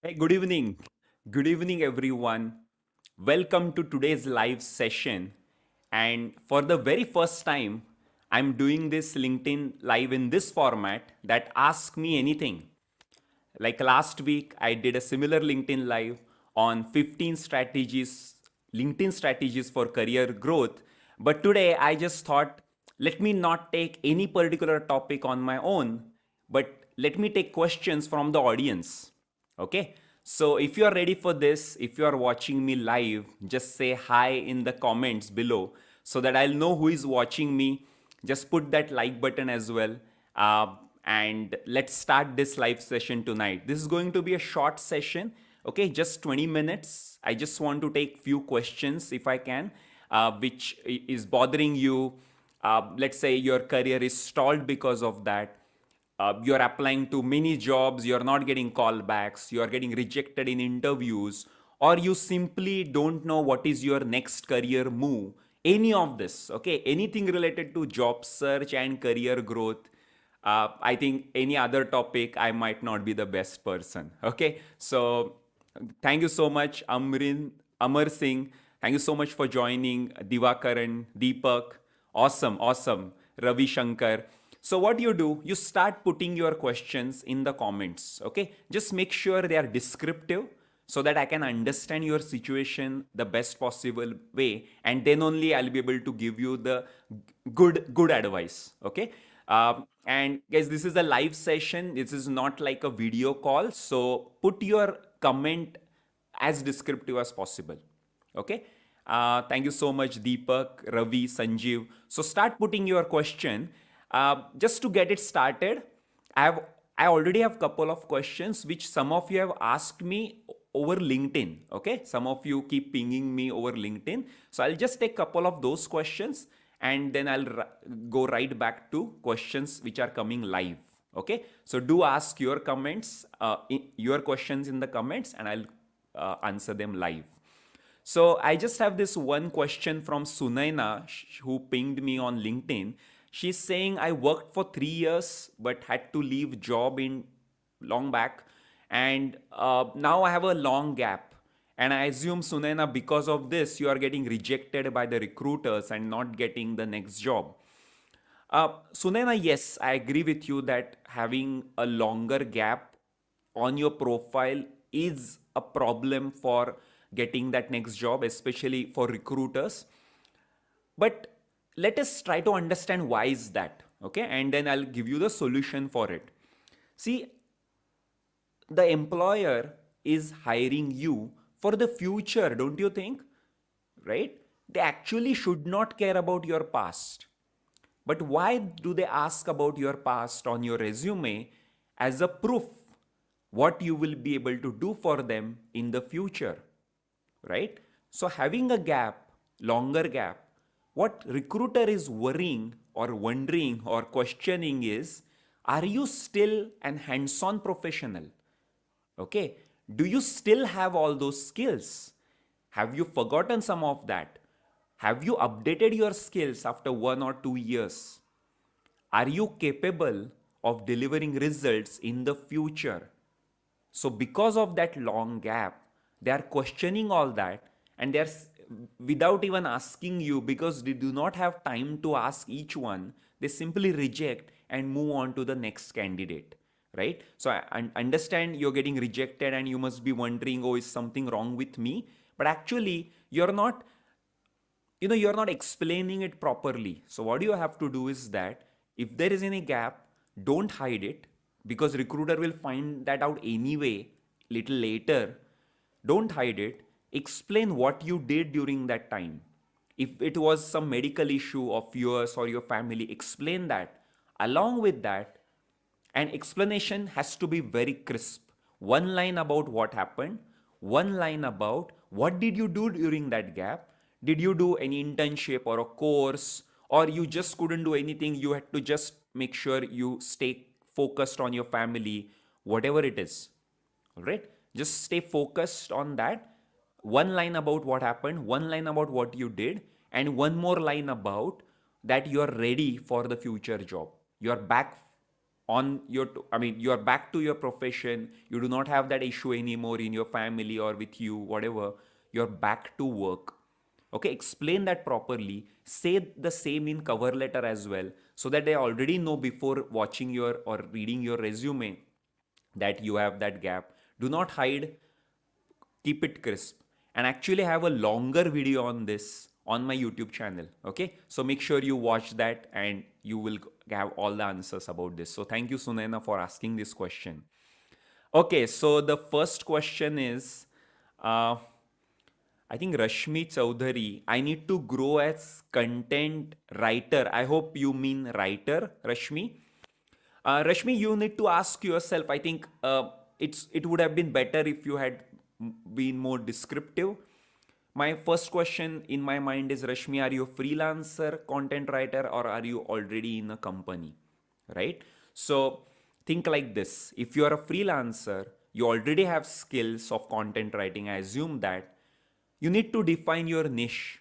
Hey, good evening. Good evening, everyone. Welcome to today's live session. And for the very first time, I'm doing this LinkedIn live in this format that Ask Me Anything. Like last week, I did a similar LinkedIn live on 15 strategies, LinkedIn strategies for career growth. But today, I just thought, let me not take any particular topic on my own, but let me take questions from the audience. Okay. So if you are ready for this, if you are watching me live, just say hi in the comments below so that I'll know who is watching me. Just put that like button as well. And let's start this live session tonight. This is going to be a short session. Okay, just 20 minutes. I just want to take few questions if I can, which is bothering you. Let's say your career is stalled because of that. You're applying to many jobs, you're not getting callbacks, you're getting rejected in interviews, or you simply don't know what is your next career move. Any of this, okay, anything related to job search and career growth. I think any other topic, I might not be the best person. Okay, so thank you so much, Amar Singh. Thank you so much for joining, Divakaran, Deepak. Awesome, awesome. Ravi Shankar. So what you do, you start putting your questions in the comments. Okay, just make sure they are descriptive so that I can understand your situation the best possible way, and then only I'll be able to give you the good advice. Okay. And guys, this is a live session. This is not like a video call. So put your comment as descriptive as possible. Okay. Thank you so much, Deepak, Ravi, Sanjeev. So start putting your question. Just to get it started, I already have couple of questions which some of you have asked me over LinkedIn. Okay, some of you keep pinging me over LinkedIn. So I'll just take couple of those questions and then I'll go right back to questions which are coming live. Okay, so do ask your comments, your questions in the comments, and I'll answer them live. So I just have this one question from Sunaina who pinged me on LinkedIn. She's saying I worked for 3 years but had to leave job in long back, and now I have a long gap. And I assume, Sunaina, because of this, you are getting rejected by the recruiters and not getting the next job. Sunaina, yes, I agree with you that having a longer gap on your profile is a problem for getting that next job, especially for recruiters. But let us try to understand why is that, okay? And then I'll give you the solution for it. See, the employer is hiring you for the future, don't you think? Right? They actually should not care about your past. But why do they ask about your past on your resume as a proof what you will be able to do for them in the future? Right? So having a gap, longer gap, what recruiter is worrying or wondering or questioning is, are you still an hands-on professional? Okay. Do you still have all those skills? Have you forgotten some of that? Have you updated your skills after 1 or 2 years? Are you capable of delivering results in the future? So because of that long gap, they are questioning all that, and they're without even asking you, because they do not have time to ask each one, they simply reject and move on to the next candidate. Right? So I understand you're getting rejected and you must be wondering, oh, is something wrong with me? But actually, you're not explaining it properly. So what you have to do is that if there is any gap, don't hide it, because recruiter will find that out anyway little later. Don't hide it. Explain what you did during that time. If it was some medical issue of yours or your family, explain that. Along with that, an explanation has to be very crisp. One line about what happened, one line about what did you do during that gap. Did you do any internship or a course, or you just couldn't do anything? You had to just make sure you stay focused on your family, whatever it is. All right? Just stay focused on that. One line about what happened, one line about what you did, and one more line about that you are ready for the future job. You are back on your, I mean, you are back to your profession, you do not have that issue anymore in your family or with you, whatever, you're back to work. Okay, explain that properly. Say the same in cover letter as well, so that they already know before watching your or reading your resume that you have that gap. Do not hide, keep it crisp. And actually have a longer video on this on my YouTube channel. Okay, so make sure you watch that and you will have all the answers about this. So thank you, Sunaina, for asking this question. Okay, so the first question is, uh, I think Rashmi Chaudhary, I need to grow as content writer. I hope you mean writer, Rashmi. Rashmi, you need to ask yourself. I think it would have been better if you had been more descriptive. My first question in my mind is, Rashmi, are you a freelancer content writer or are you already in a company? Right? So think like this. If you are a freelancer, you already have skills of content writing. I assume that you need to define your niche.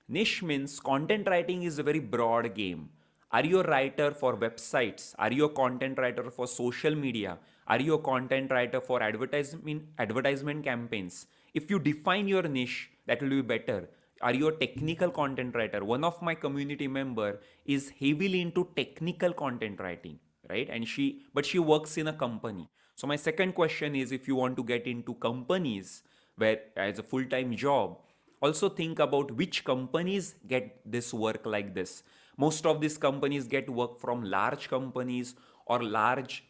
Niche means content writing is a very broad game. Are you a writer for websites? Are you a content writer for social media? Are you a content writer for advertisement campaigns? If you define your niche, that will be better. Are you a technical content writer? One of my community member is heavily into technical content writing, right? And she works in a company. So my second question is, if you want to get into companies where as a full-time job, also think about which companies get this work like this. Most of these companies get work from large companies or large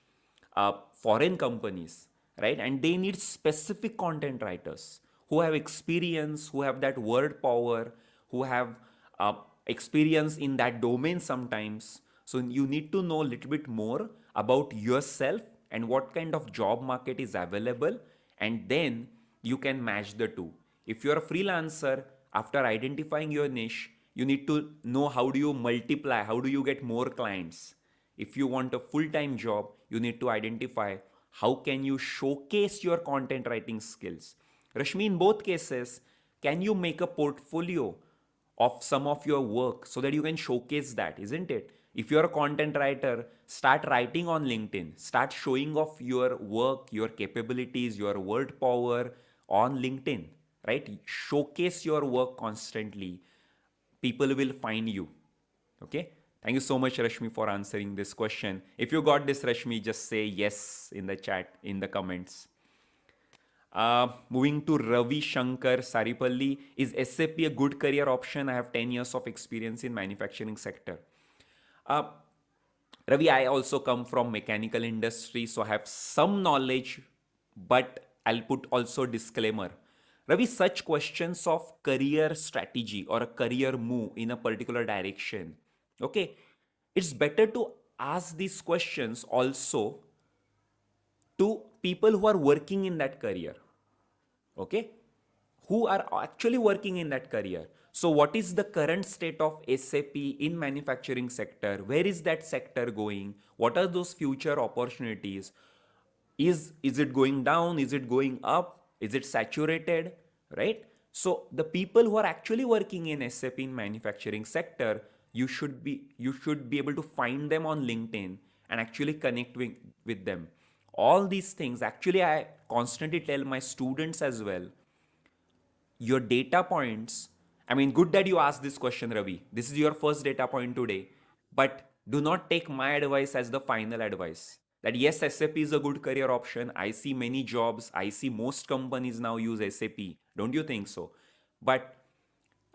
foreign companies, right? And they need specific content writers who have experience, who have that word power, who have uh, experience in that domain sometimes. So you need to know a little bit more about yourself and what kind of job market is available, and then you can match the two. If you're a freelancer, after identifying your niche, you need to know how do you multiply, how do you get more clients. If you want a full-time job, you need to identify how can you showcase your content writing skills. Rashmi, in both cases, can you make a portfolio of some of your work so that you can showcase that, isn't it? If you're a content writer, start writing on LinkedIn, start showing off your work, your capabilities, your word power on LinkedIn, right? Showcase your work constantly. People will find you. Okay. Thank you so much, Rashmi, for answering this question. If you got this, Rashmi, just say yes in the chat, in the comments. Moving to Ravi Shankar Saripalli, is SAP a good career option? I have 10 years of experience in manufacturing sector. Uh, Ravi, I also come from mechanical industry, so I have some knowledge, but I'll put also disclaimer. Ravi, such questions of career strategy or a career move in a particular direction, okay, it's better to ask these questions also to people who are working in that career, okay, who are actually working in that career. So what is the current state of SAP in manufacturing sector? Where is that sector going? What are those future opportunities? Is it going down? Is it going up? Is it saturated? Right? So the people who are actually working in SAP in manufacturing sector, you should be able to find them on LinkedIn and actually connect with them. All these things, actually, I constantly tell my students as well, your data points. I mean, good that you asked this question, Ravi. This is your first data point today. But do not take my advice as the final advice. That yes, SAP is a good career option. I see many jobs. I see most companies now use SAP. Don't you think so? But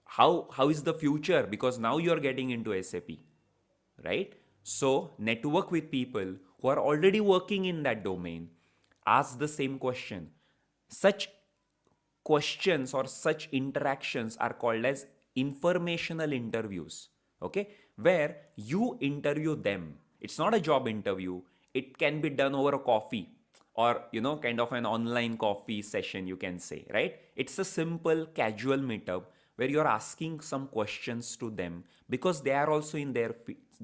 how is the future? Because now you're getting into SAP, right? So network with people who are already working in that domain. Ask the same question. Such questions or such interactions are called as informational interviews, okay, where you interview them. It's not a job interview. It can be done over a coffee, or kind of an online coffee session, you can say, right? It's a simple casual meetup where you're asking some questions to them, because they are also in their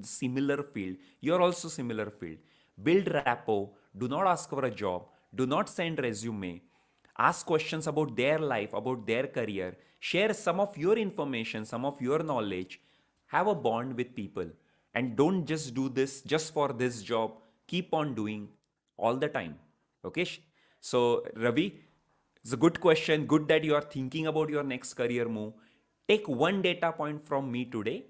similar field, you're also similar field. Build rapport. Do not ask for a job. Do not send resume. Ask questions about their life, about their career. Share some of your information, some of your knowledge. Have a bond with people. And don't just do this just for this job. keep on doing all the time. Okay. So, Ravi, it's a good question. Good that you are thinking about your next career move. Take one data point from me today,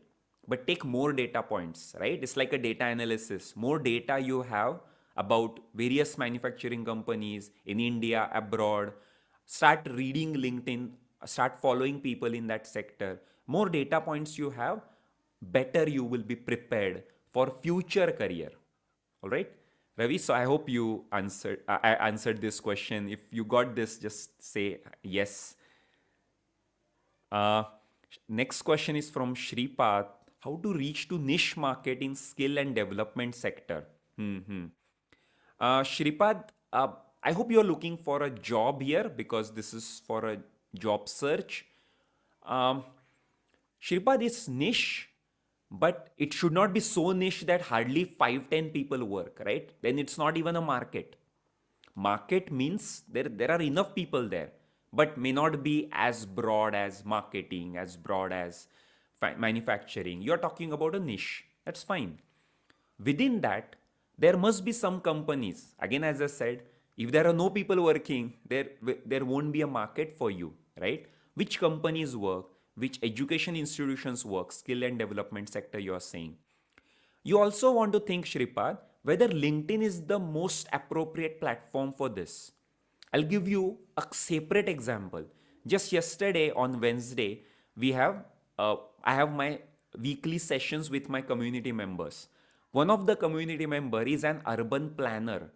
but take more data points, right? It's like a data analysis. More data you have about various manufacturing companies in India, abroad. Start reading LinkedIn, start following people in that sector. More data points you have, better you will be prepared for future career. All right, Ravi. So I hope you answered. I answered this question. If you got this, just say yes. Uh, Next question is from Shripad. How to reach to niche market in skill and development sector? Hmm. Shripad, I hope you're looking for a job here because this is for a job search. Um, Shripad is niche, but it should not be so niche that hardly 5, 10 people work, right? Then it's not even a market. Market means there are enough people there, but may not be as broad as marketing, as broad as manufacturing. You're talking about a niche. That's fine. Within that, there must be some companies. Again, as I said, if there are no people working, there won't be a market for you, right? Which companies work, which education institutions work, skill and development sector you are saying. You also want to think, Shripad, whether LinkedIn is the most appropriate platform for this. I'll give you a separate example. Just yesterday on Wednesday, we have I have my weekly sessions with my community members. One of the community member is an urban planner.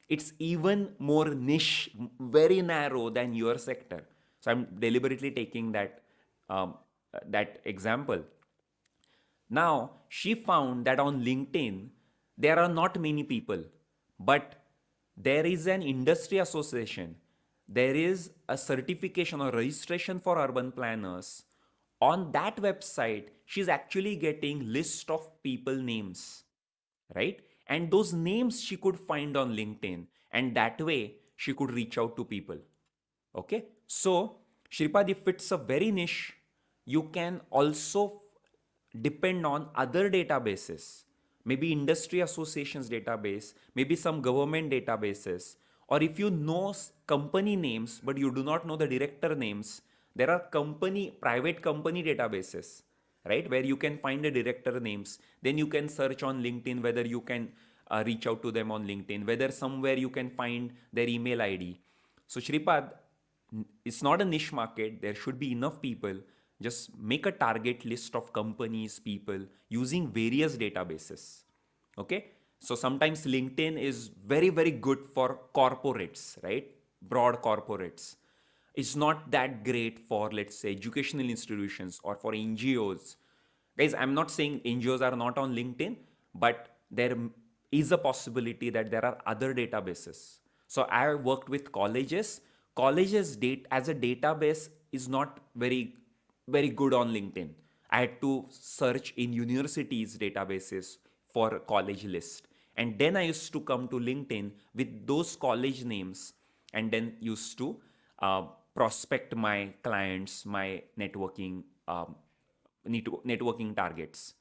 It's even more niche, very narrow than your sector. So I'm deliberately taking that example. Now, she found that on LinkedIn, there are not many people, but there is an industry association. There is a certification or registration for urban planners. On that website, she's actually getting list of people names, right? And those names she could find on LinkedIn, and that way she could reach out to people. Okay, so Shripad, if it's a very niche, you can also depend on other databases, maybe industry associations database, maybe some government databases, or if you know company names but you do not know the director names, there are private company databases, right, where you can find the director names. Then you can search on LinkedIn whether you can reach out to them on LinkedIn, whether somewhere you can find their email ID. So Shripad, it's not a niche market. There should be enough people. Just make a target list of companies, people using various databases. Okay. So sometimes LinkedIn is very, very good for corporates, right? Broad corporates. It's not that great for, let's say, educational institutions or for NGOs. Guys, I'm not saying NGOs are not on LinkedIn, but there is a possibility that there are other databases. So I worked with colleges. Colleges date as a database is not very good on LinkedIn. I had to search in universities databases for college list. And then I used to come to LinkedIn with those college names and then used to prospect my clients, my networking targets.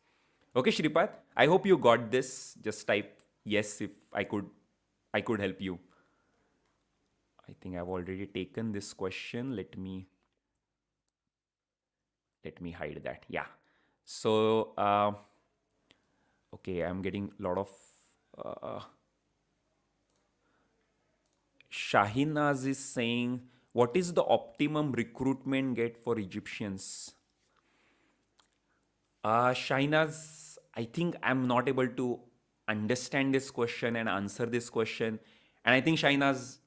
Okay, Shripad, I hope you got this. Just type yes if I could help you. I think I've already taken this question. Let me hide that. Yeah. So okay, I'm getting a lot of uh, Shahinaz is saying, what is the optimum recruitment get for Egyptians? Shahinaz, I think I'm not able to understand this question and answer this question. And I think, Shahinaz,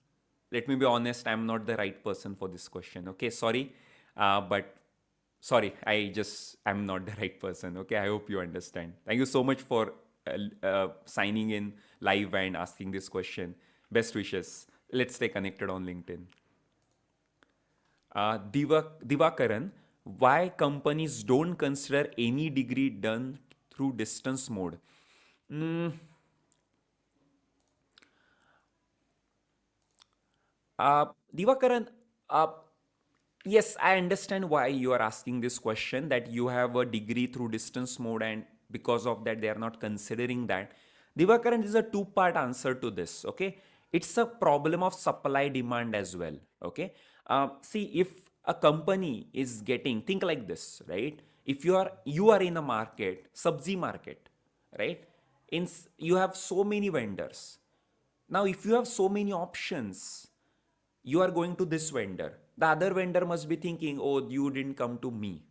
let me be honest, I'm not the right person for this question. Okay, sorry. But sorry, I'm not the right person. Okay, I hope you understand. Thank you so much for signing in live and asking this question. Best wishes. Let's stay connected on LinkedIn. Divakaran, why companies don't consider any degree done through distance mode? Mm, Divakaran, uh, yes, I understand why you are asking this question, that you have a degree through distance mode and because of that they are not considering that. Divakaran, is a two-part answer to this. Okay, it's a problem of supply demand as well. Okay, see, if a company is getting, think like this, right? If you are in a market, sabzi market, right? You have so many vendors. Now, if you have so many options, you are going to this vendor. The other vendor must be thinking, oh, you didn't come to me.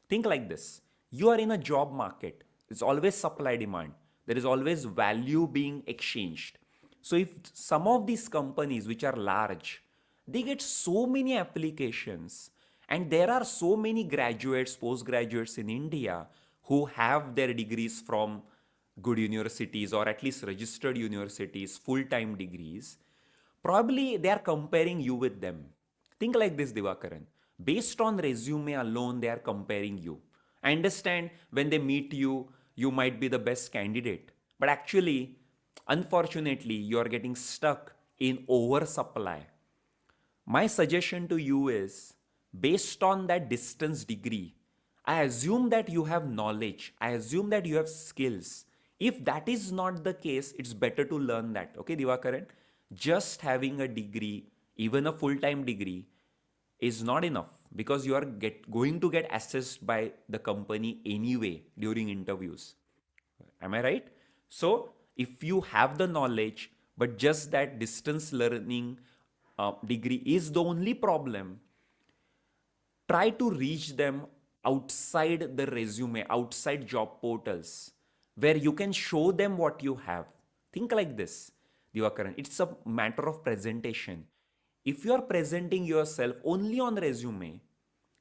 Think like this. You are in a job market. It's always supply demand. There is always value being exchanged. So if some of these companies which are large, they get so many applications, and there are so many graduates, postgraduates in India who have their degrees from good universities or at least registered universities, full-time degrees. Probably they are comparing you with them. Think like this, Divakaran. Based on resume alone, they are comparing you. I understand when they meet you, you might be the best candidate. But actually, unfortunately, you are getting stuck in oversupply. My suggestion to you is, based on that distance degree, I assume that you have knowledge, I assume that you have skills. If that is not the case, it's better to learn that. Okay, Divakaran? Just having a degree, even a full time degree, is not enough because you are going to get assessed by the company anyway during interviews. Am I right? So, if you have the knowledge, but just that distance learning degree is the only problem, try to reach them outside the resume, outside job portals, where you can show them what you have. Think like this, Divakaran. It's a matter of presentation. If you are presenting yourself only on resume,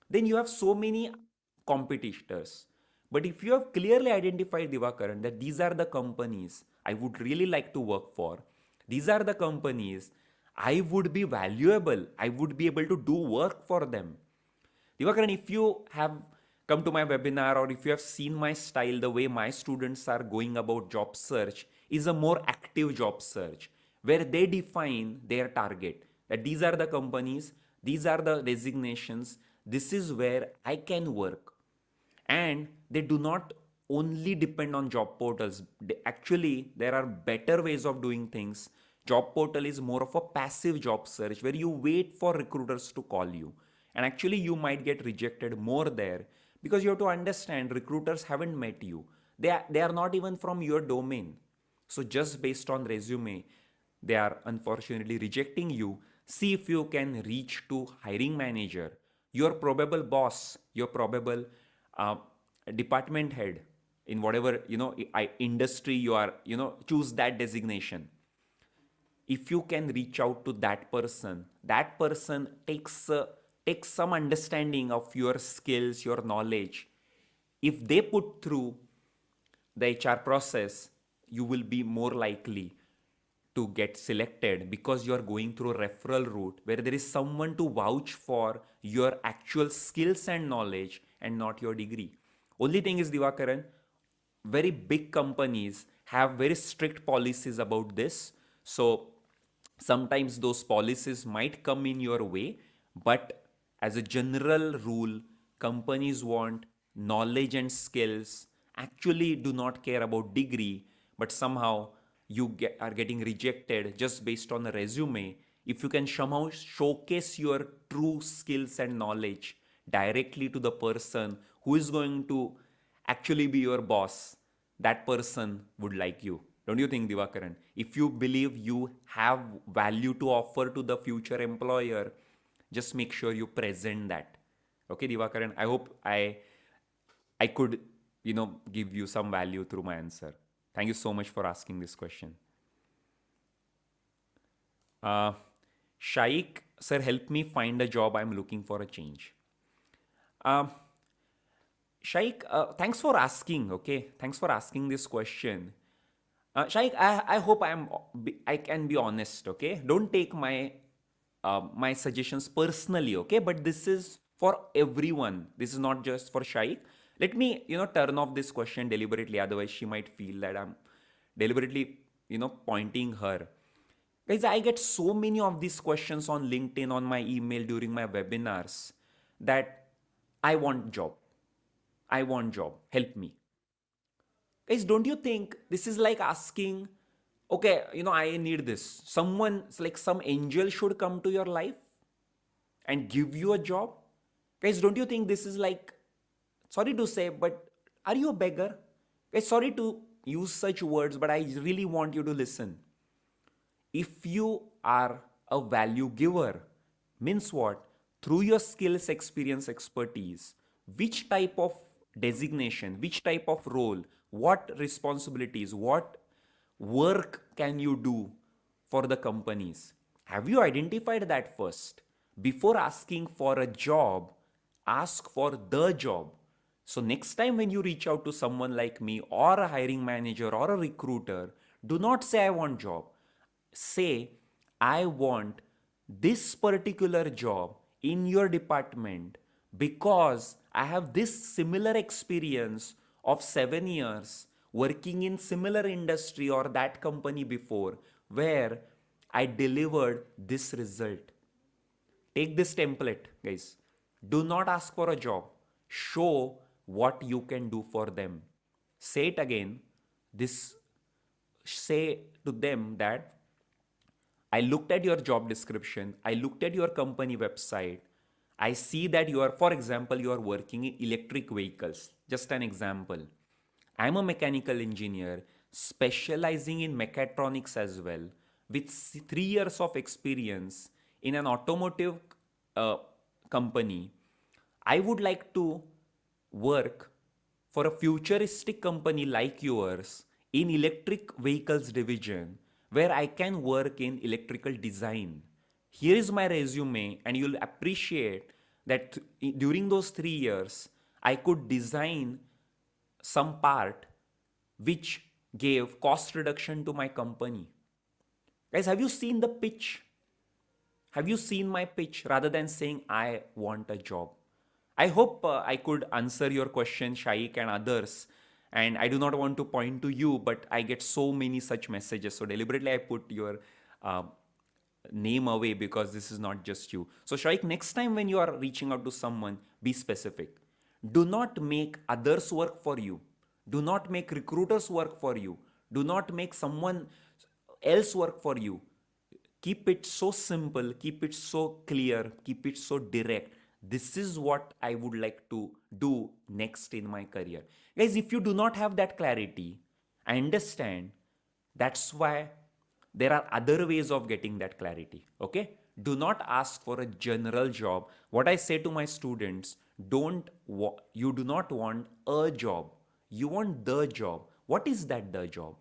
then you have so many competitors. But if you have clearly identified, Divakaran, that these are the companies I would really like to work for, these are the companies I would be valuable, I would be able to do work for them. Divakaran, if you have come to my webinar or if you have seen my style, the way my students are going about job search is a more active job search where they define their target. That these are the companies, these are the designations, this is where I can work. And they do not only depend on job portals. Actually, there are better ways of doing things. Job portal is more of a passive job search where you wait for recruiters to call you. And actually, you might get rejected more there because you have to understand recruiters haven't met you. They are not even from your domain. So, just based on resume, they are unfortunately rejecting you. See if you can reach to hiring manager, your probable boss, your probable uh, department head in whatever industry you are, choose that designation. If you can reach out to that person takes some understanding of your skills, your knowledge. If they put through the HR process, you will be more likely to get selected because you are going through a referral route where there is someone to vouch for your actual skills and knowledge and not your degree. Only thing is, Divakaran, very big companies have very strict policies about this. So sometimes those policies might come in your way, but as a general rule, companies want knowledge and skills, actually do not care about degree, but somehow are getting rejected just based on a resume. If you can somehow showcase your true skills and knowledge directly to the person who is going to actually be your boss, that person would like you. Don't you think, Divakaran? If you believe you have value to offer to the future employer, just make sure you present that. Okay, Divakaran? I hope I could, give you some value through my answer. Thank you so much for asking this question. Uh, Shaikh, sir, help me find a job. I'm looking for a change. Um, Shaikh, thanks for asking. Okay, thanks for asking this question. Shaikh, I hope I can be honest. Okay, don't take my suggestions personally. Okay, but this is for everyone. This is not just for Shaikh. Let me turn off this question deliberately. Otherwise, she might feel that I'm deliberately pointing her. Guys, I get so many of these questions on LinkedIn, on my email during my webinars that I want job. I want job. Help me. Guys, don't you think this is like asking, okay, I need this. Someone, like some angel should come to your life and give you a job? Guys, don't you think this is like, sorry to say, but are you a beggar? Guys, sorry to use such words, but I really want you to listen. If you are a value giver, means what? Through your skills, experience, expertise, which type of designation, which type of role, what responsibilities, what work can you do for the companies? Have you identified that first? Before asking for a job, ask for the job. So, next time when you reach out to someone like me or a hiring manager or a recruiter, do not say, I want job. Say, I want this particular job in your department because I have this similar experience of 7 years working in similar industry or that company before where I delivered this result. Take this template, guys. Do not ask for a job. Show what you can do for them. Say it again. This say to them that I looked at your job description, I looked at your company website. I see that you are, for example, you are working in electric vehicles. Just an example. I'm a mechanical engineer specializing in mechatronics as well, with 3 years of experience in an automotive uh, company. I would like to work for a futuristic company like yours in electric vehicles division where I can work in electrical design. Here is my resume, and you'll appreciate that during those 3 years, I could design some part which gave cost reduction to my company. Guys, have you seen the pitch? Have you seen my pitch rather than saying, I want a job? I hope I could answer your question, Shaik and others. And I do not want to point to you, but I get so many such messages. So deliberately, I put your uh, name away because this is not just you. So, Shaik, next time when you are reaching out to someone, be specific. Do not make others work for you. Do not make recruiters work for you. Do not make someone else work for you. Keep it so simple, keep it so clear, keep it so direct. This is what I would like to do next in my career. Guys, if you do not have that clarity, I understand. That's why there are other ways of getting that clarity. Okay, do not ask for a general job. What I say to my students, you do not want a job, you want the job. What is that the job?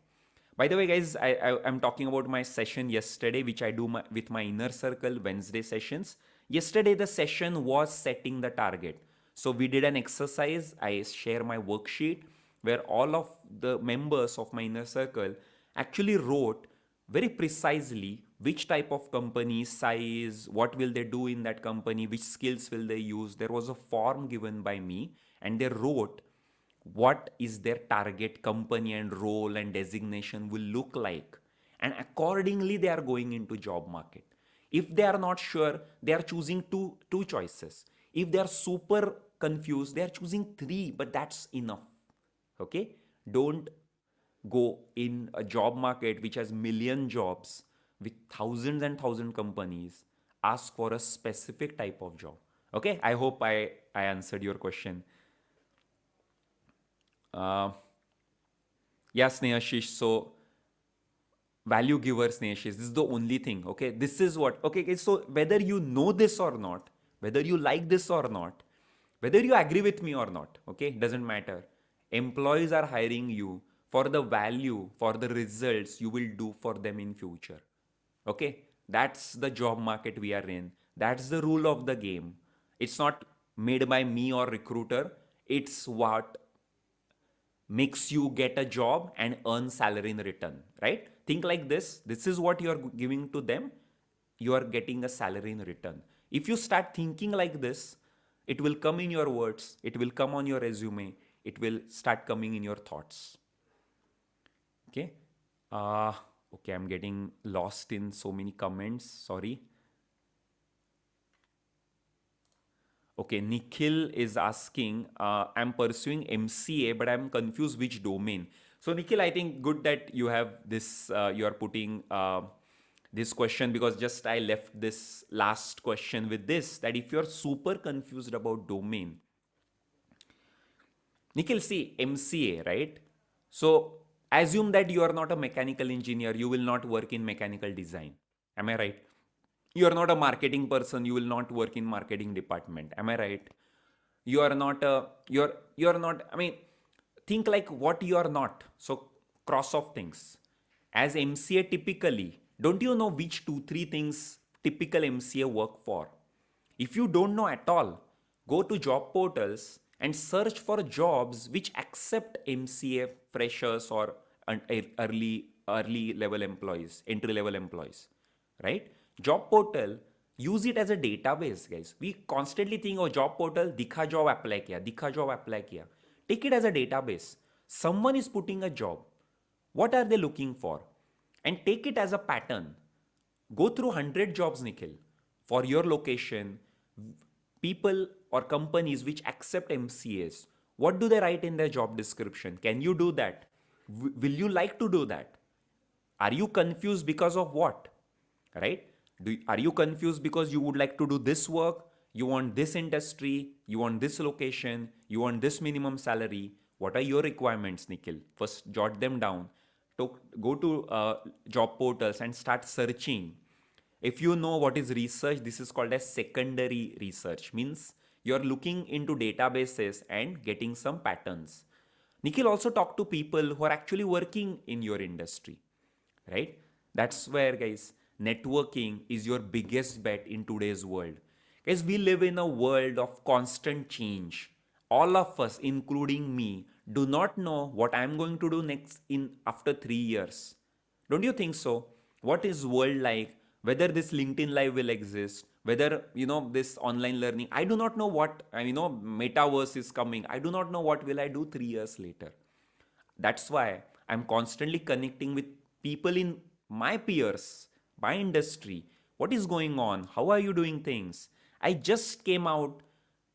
By the way, guys, I'm talking about my session yesterday, which I do with my inner circle Wednesday sessions. Yesterday, the session was setting the target. So we did an exercise. I share my worksheet where all of the members of my inner circle actually wrote very precisely which type of company, size, what will they do in that company, which skills will they use. There was a form given by me, and they wrote what is their target company and role and designation will look like, and accordingly they are going into job market. If they are not sure, they are choosing two choices. If they are super confused, they are choosing three, but that's enough. Okay, don't go in a job market which has million jobs with thousands and thousand companies. Ask for a specific type of job. Okay, I hope I answered your question. uh, yeah, Snehashish. So, value giver, Snehashish, this is the only thing. Okay, this is what. Okay, so whether you know this or not, whether you like this or not, whether you agree with me or not, okay, doesn't matter. Employees are hiring you for the value, for the results you will do for them in future. Okay, that's the job market we are in. That's the rule of the game. It's not made by me or recruiter. It's what makes you get a job and earn salary in return, right? Think like this is what you are giving to them, you are getting a salary in return. If you start thinking like this, it will come in your words, it will come on your resume, it will start coming in your thoughts. Okay. uh okay, I'm getting lost in so many comments, sorry. Okay, Nikhil is asking, I'm pursuing MCA, but I'm confused which domain. So Nikhil, I think good that you have this, you are putting this question, because just I left this last question with this, that if you're super confused about domain, Nikhil, see, MCA, right? So assume that you are not a mechanical engineer, you will not work in mechanical design. Am I right? You are not a marketing person, you will not work in marketing department. Am I right? You are not a, you're not, I mean, think like what you are not. So cross off things. As MCA typically, don't you know which two, three things typical MCA work for? If you don't know at all, go to job portals and search for jobs which accept MCA freshers or early level employees, entry level employees, right? Job portal, use it as a database, guys. We constantly think, oh, job portal, dikha job apply kiya, dikha job apply kiya. Take it as a database. Someone is putting a job. What are they looking for? And take it as a pattern. Go through 100 jobs, Nikhil, for your location, people or companies which accept MCAs. What do they write in their job description? Can you do that? Will you like to do that? Are you confused because of what? Right? Are you confused because you would like to do this work? You want this industry, you want this location, you want this minimum salary. What are your requirements, Nikhil? First, jot them down. Go to job portals and start searching. If you know what is research, this is called as secondary research. Means you're looking into databases and getting some patterns. Nikhil, also talk to people who are actually working in your industry, right? That's where, guys, networking is your biggest bet in today's world. Guys, we live in a world of constant change. All of us, including me, do not know what I'm going to do next in after 3 years. Don't you think so? What is world like? Whether this LinkedIn live will exist, whether this online learning, I do not know what, metaverse is coming. I do not know what will I do 3 years later. That's why I'm constantly connecting with people in my peers, my industry. What is going on? How are you doing things? I just came out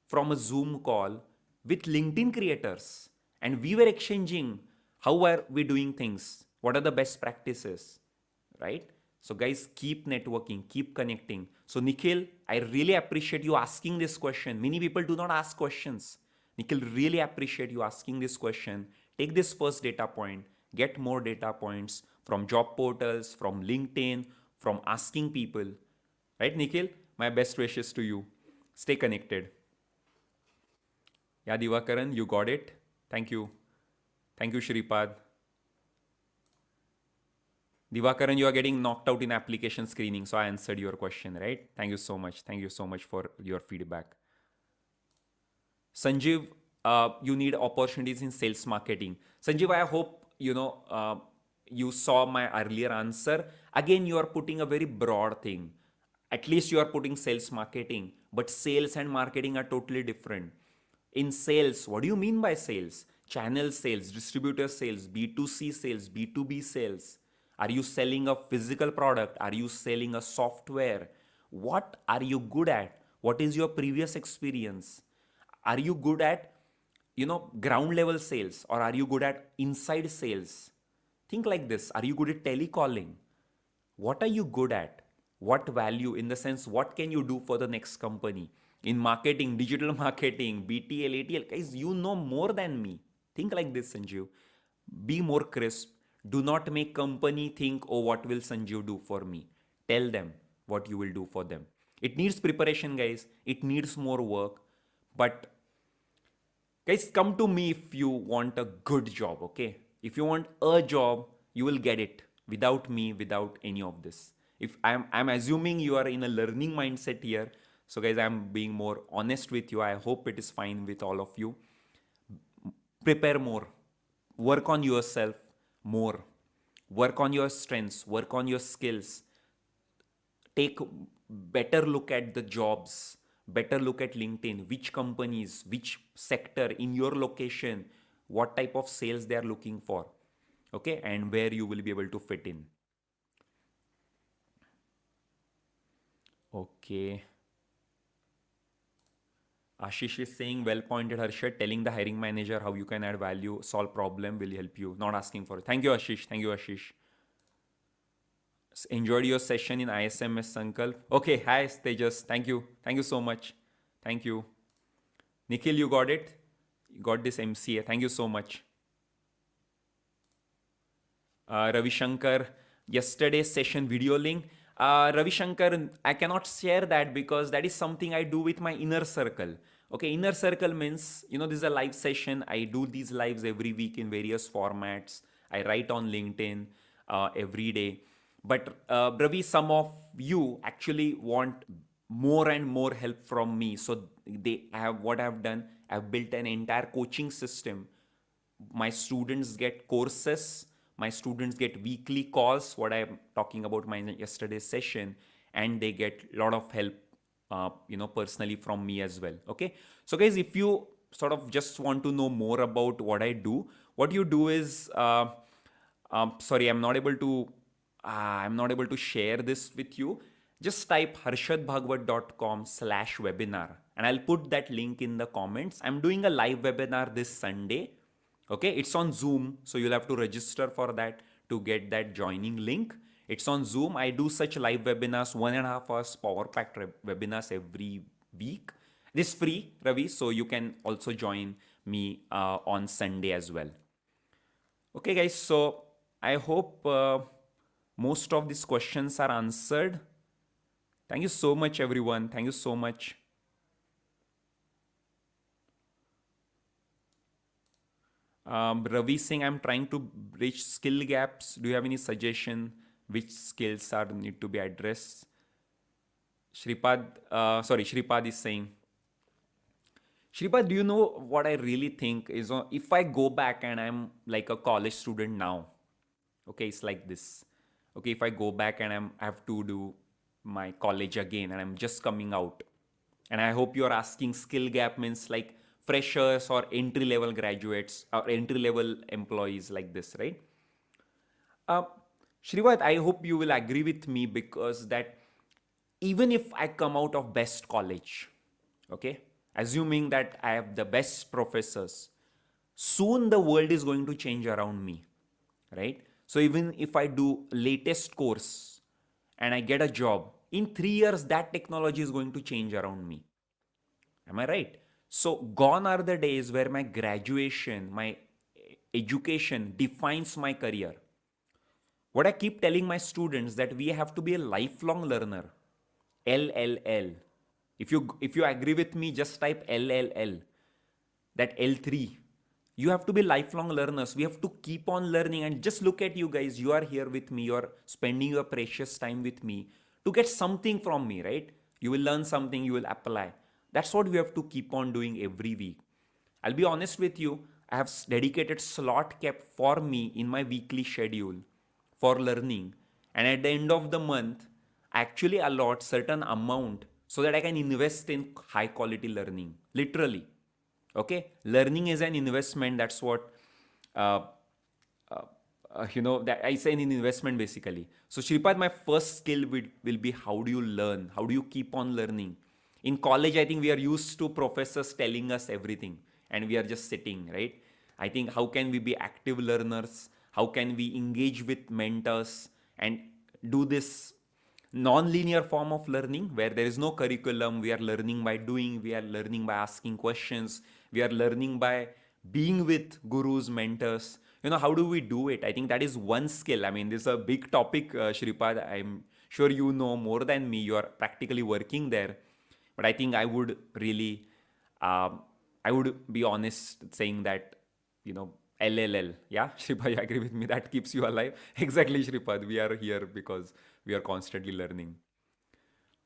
from a Zoom call with LinkedIn creators, and we were exchanging how are we doing things? What are the best practices? Right? So guys, keep networking, keep connecting. So Nikhil, I really appreciate you asking this question. Many people do not ask questions. Nikhil, really appreciate you asking this question. Take this first data point, get more data points from job portals, from LinkedIn, from asking people. Right, Nikhil? My best wishes to you. Stay connected. Yeah, Divakaran, you got it. Thank you. Thank you, Shripad. Divakaran, you are getting knocked out in application screening, so I answered your question, right? Thank you so much. Thank you so much for your feedback. Sanjeev, you need opportunities in sales marketing. Sanjeev, I hope you saw my earlier answer. Again, you are putting a very broad thing. At least you are putting sales marketing, but sales and marketing are totally different. In sales, what do you mean by sales? Channel sales, distributor sales, B2C sales, B2B sales. Are you selling a physical product? Are you selling a software? What are you good at? What is your previous experience? Are you good at ground level sales, or are you good at inside sales? Think like this. Are you good at telecalling? What are you good at? What value, in the sense, what can you do for the next company? In marketing, digital marketing, BTL, ATL, guys, you know more than me. Think like this, Sanjeev. Be more crisp. Do not make company think, oh, what will Sanjeev do for me? Tell them what you will do for them. It needs preparation, guys. It needs more work. But guys, come to me if you want a good job, okay? If you want a job, you will get it without me, without any of this. If I'm assuming you are in a learning mindset here. So guys, I'm being more honest with you. I hope it is fine with all of you. Prepare more. Work on yourself more. Work on your strengths, work on your skills. Take better look at the jobs, better look at LinkedIn, which companies, which sector in your location, what type of sales they are looking for, okay, and where you will be able to fit in. Okay. Ashish is saying, well pointed, Harshad, telling the hiring manager how you can add value, solve problem will help you, not asking for it. Thank you, Ashish. Thank you, Ashish. Enjoyed your session in ISMS, Sankalp. Okay, hi, Tejas. Thank you. Thank you so much. Thank you. Nikhil, you got it? You got this MCA. Thank you so much. Ravi Shankar, yesterday's session video link. Ravi Shankar, I cannot share that because that is something I do with my inner circle. Okay, inner circle means, this is a live session. I do these lives every week in various formats. I write on LinkedIn every day. But Ravi, some of you actually want more and more help from me. So what I've done, I've built an entire coaching system. My students get courses, my students get weekly calls, what I'm talking about my yesterday's session, and they get a lot of help personally from me as well. Okay, so guys, if you sort of just want to know more about what I do, what you do is sorry, I'm not able to share this with you. Just type harshadbhagwat.com/webinar and I'll put that link in the comments. I'm doing a live webinar this Sunday. Okay, it's on Zoom, so you'll have to register for that to get that joining link. It's on Zoom. I do such live webinars, 1.5 hours power packed webinars every week. This is free, Ravi, so you can also join me on Sunday as well. Okay, guys, so I hope most of these questions are answered. Thank you so much, everyone. Thank you so much. Ravi Singh, I'm trying to bridge skill gaps. Do you have any suggestion which skills are need to be addressed? Shripad is saying. Shripad, do you know what I really think is if I go back and I'm like a college student now, okay, it's like this. Okay, if I go back and I have to do my college again and I'm just coming out, and I hope you're asking skill gap means like freshers or entry level graduates or entry level employees like this, right? Shrivat, I hope you will agree with me because that even if I come out of best college, okay, assuming that I have the best professors, soon the world is going to change around me, right? So even if I do latest course and I get a job, in 3 years that technology is going to change around me. Am I right? So gone are the days where my graduation, my education defines my career. What I keep telling my students that we have to be a lifelong learner. LLL. If you agree with me, just type LLL. That L3. You have to be lifelong learners. We have to keep on learning, and just look at you guys. You are here with me. You are spending your precious time with me to get something from me, right? You will learn something, you will apply. That's what we have to keep on doing every week. I'll be honest with you, I have dedicated slot kept for me in my weekly schedule for learning. And at the end of the month, I actually allot certain amount so that I can invest in high quality learning. Literally. Okay? Learning is an investment. That's what uh, that I say in investment basically. So Shripad, my first skill will be how do you learn? How do you keep on learning? In college, I think we are used to professors telling us everything and we are just sitting, right? I think how can we be active learners? How can we engage with mentors and do this non-linear form of learning where there is no curriculum? We are learning by doing, we are learning by asking questions, we are learning by being with gurus, mentors. How do we do it? I think that is one skill. I mean, this is a big topic, Shripad. I'm sure you know more than me. You are practically working there. But I think I would really, I would be honest saying that, LLL. Yeah, Shripad, you agree with me? That keeps you alive. Exactly, Shripad. We are here because we are constantly learning.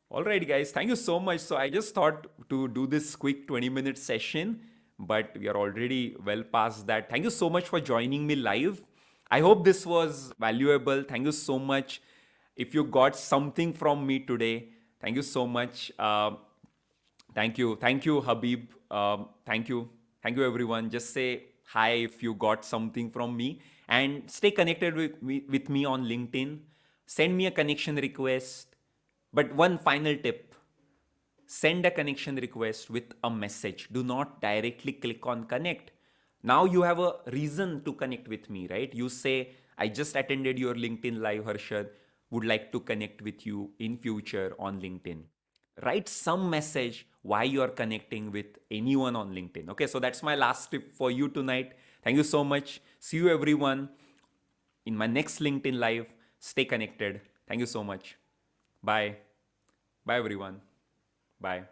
All right, guys, thank you so much. So I just thought to do this quick 20-minute session, but we are already well past that. Thank you so much for joining me live. I hope this was valuable. Thank you so much. If you got something from me today, thank you so much. Thank you, Habib. Thank you, everyone. Just say hi if you got something from me, and stay connected with me on LinkedIn. Send me a connection request. But one final tip: send a connection request with a message. Do not directly click on connect. Now you have a reason to connect with me, right? You say, I just attended your LinkedIn live, Harshad, would like to connect with you in future on LinkedIn. Write some message why you are connecting with anyone on LinkedIn. Okay, so that's my last tip for you tonight. Thank you so much. See you everyone in my next LinkedIn live. Stay connected. Thank you so much. Bye. Bye everyone. Bye.